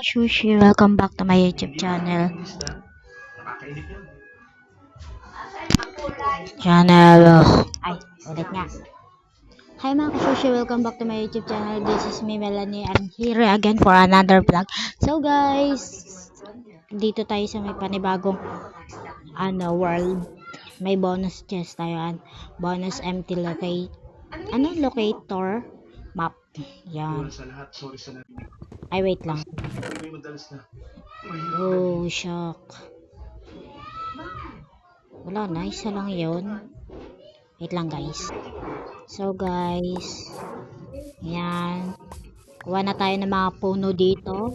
Sushi, welcome back to my YouTube channel. Ay, ulit nga. Hi mga ka-sushi, welcome back to my YouTube channel. This is me, Melanie. I'm here again for another vlog. So guys, dito tayo sa may panibagong world. May bonus chest tayo. Bonus empty locator map. Yan. Ay, wait lang. Oh, shock. Wala na, isa lang yun. Wait lang guys. So guys, yan. Kuha na tayo ng mga puno dito.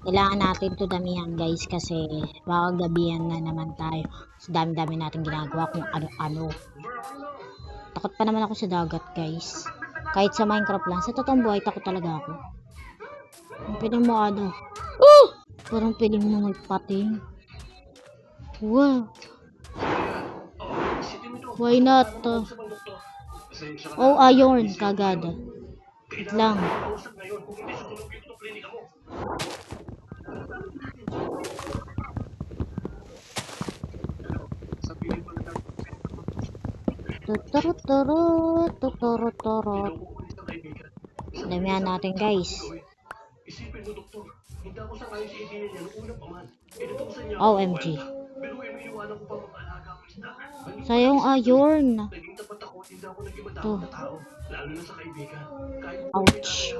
Kailangan natin to damihan guys kasi baka gabihan na naman tayo. So dami-dami natin ginagawa kung ano-ano. Takot pa naman ako sa dagat guys. Kahit sa Minecraft lang. Sa totoong buhay takot talaga ako. Pwede mo parang pwede mo magpating. Wow. Why not? Oh, iron kagad. Wait lang. Tuturo. Damihan natin guys. OMG. Sayang iron. To. Ouch.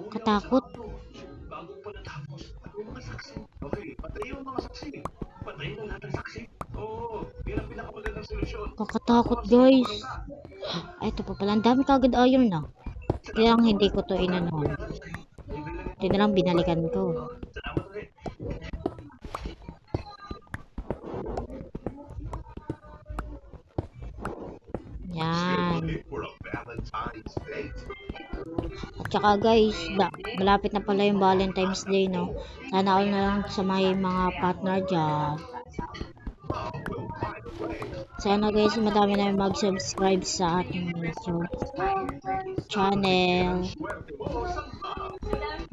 Katakot. Kakatakot guys. Ay, ito pa pala. Ang dami kagad iron na. Kaya hindi ko to inanon. Ito na lang binalikan ko. Yan. At saka guys, malapit na pala yung Valentine's Day, no? Sana all na lang sa may mga partner dyan. Sana guys, madami na yung mag-subscribe sa ating YouTube channel.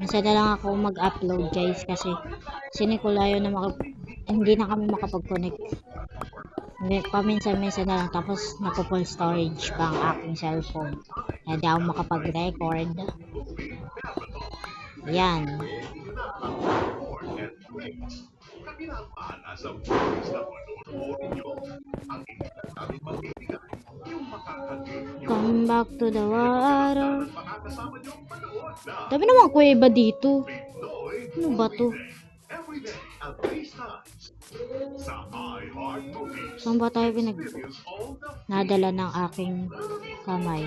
Minsan na lang ako mag-upload guys kasi sinikulayo na hindi na kami makapag-connect. Paminsan-minsan na lang tapos napo-full storage pa ang aking cellphone. Hindi ako makapag-record. Yan. Come back to the water. Dami naman kuweba dito. Ano ba to? Saan ba tayo nadala ng aking kamay?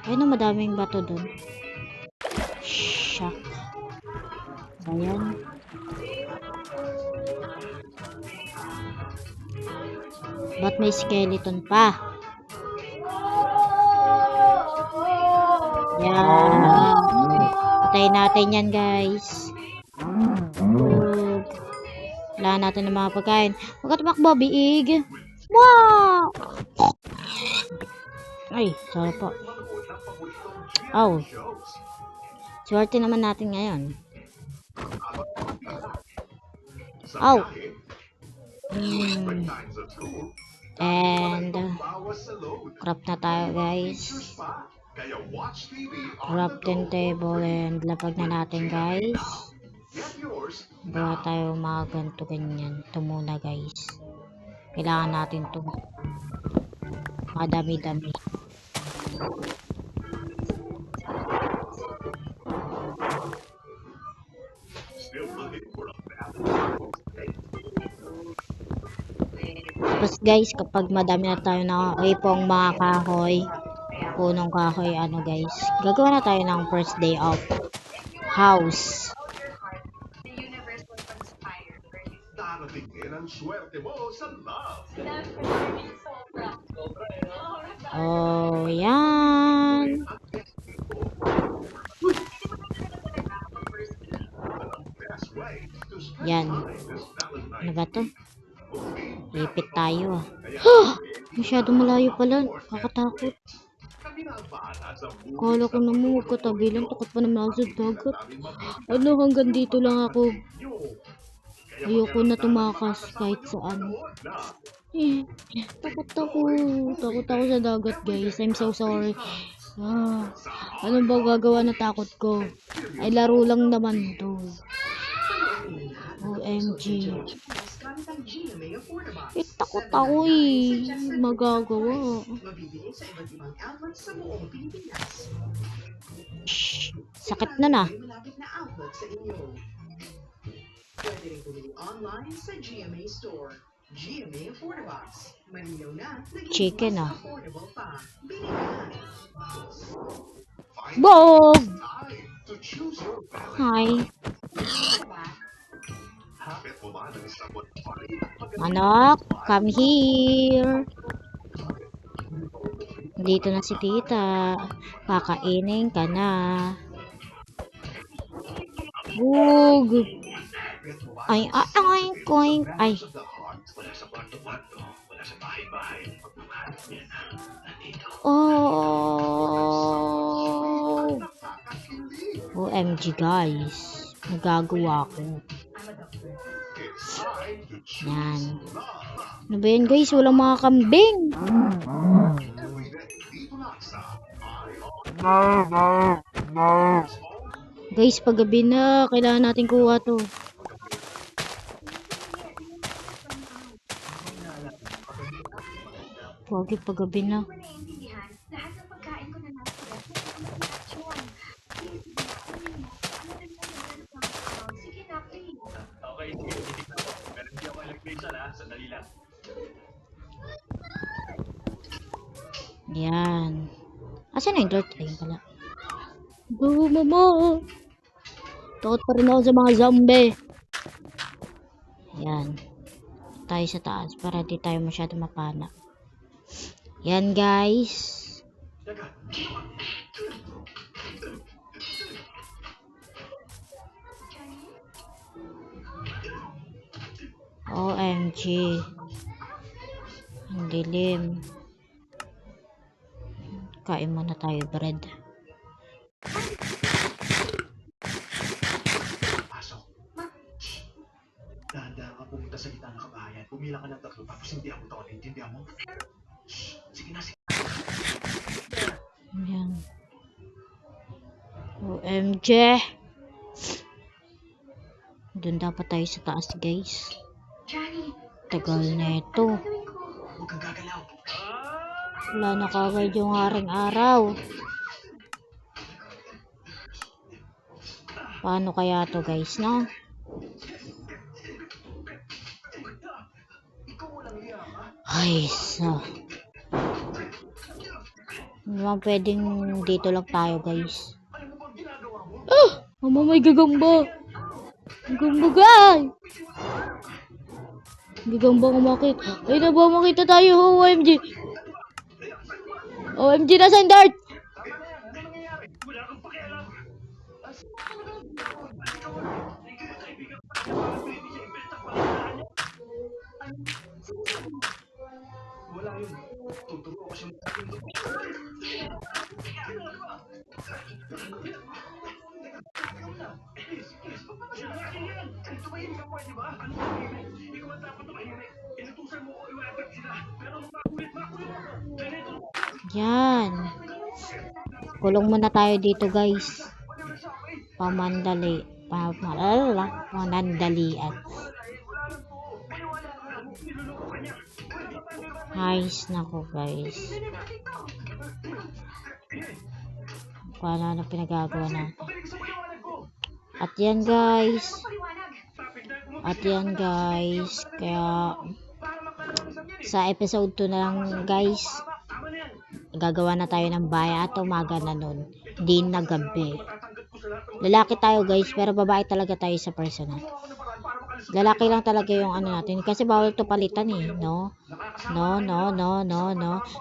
Ayun na, madaming bato dun. Shock. Ayan. Ba't may skeleton pa? Yan. Patayin natin yan guys. Wala natin ng mga pagkain. Huwag ka tumakbo, biig. Wow! Ay, sorry po. Oh. Swerte naman natin ngayon. Oh. And crop na tayo guys. Crafting table and lapag na natin guys. Gawa tayo mga ganito ganyan. Ito muna guys. Kailangan natin ito. Madami-dami. Tapos guys, kapag madami na tayo na ipong mga kahoy, punong kahoy, guys, gagawa na tayo ng first day of house. Oh, yan. Yan. Ano ba to? Ipit tayo ah. Masyadong malayo pala. Kakatakot. Kala ko naman magkatabi lang. Takot pa naman ako sa dagat. Ano, hanggang dito lang ako. Ayoko na tumakas kahit saan. Takot ako. Takot ako sa dagat, guys. I'm so sorry. Ano ba gagawa na takot ko? Ay, laro lang naman to. OMG. Takot ako eh. Magagawa. Sakit na na. Pwede rin bumili online sa GMA Store. GMA Affordabox. Malinaw na, Chicken ah. affordable pa. Bili na. Bob! Hi. Anak, come here. Dito na si tita. Kakainin ka na. Bug. Ay, koing. Ay. Oh. OMG guys. Nagagawa ko. Yan. Ano ba yan guys? Walang mga kambing. Guys, paggabi na. Kailangan natin kuha to. Wagi paggabi na. Yan. Asan na yung dirt? Ayun pala. Go, mama! Takot pa rin ako sa mga zombie. Yan. Tayo sa taas para di tayo masyado mapana. Yan guys. OMG. Ang dilim. Kain muna tayo bread. Dahan-dahan ka pumunta sa gitna ng kabahayan. Pumila ka ng tatlo tapos hindi ako taon. Intindihan mo? Sige na, sige. Yan. OMG. Doon dapat tayo sa taas guys. Tagal na ito. Huwag kang gagalaw. Wala na kagad yung haring araw. Paano kaya to guys, no? Ay, so. Hindi naman pwedeng dito lang tayo guys. Mama, may gagamba. Gagamba guys. Gagamba kumakit. Ay na ba makita tayo, OMG. OMG, nasa yung dart. Wala yun. Tuturo ko siya. Yan. Kulong muna tayo dito guys. Panandalian. Nice na ko guys. Paano na pinagagawa natin. At yan guys. Kaya sa episode 2 na lang guys. Gagawa na tayo ng bahay at umaga na nun. Di na gabi. Lalaki tayo guys, pero babae talaga tayo sa personal. Lalaki lang talaga yung ano natin. Kasi bawal to palitan eh. No.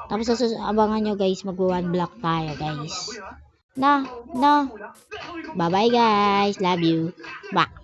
Tapos abangan nyo guys, mag-1 block tayo guys. No. Bye bye guys. Love you. Bye.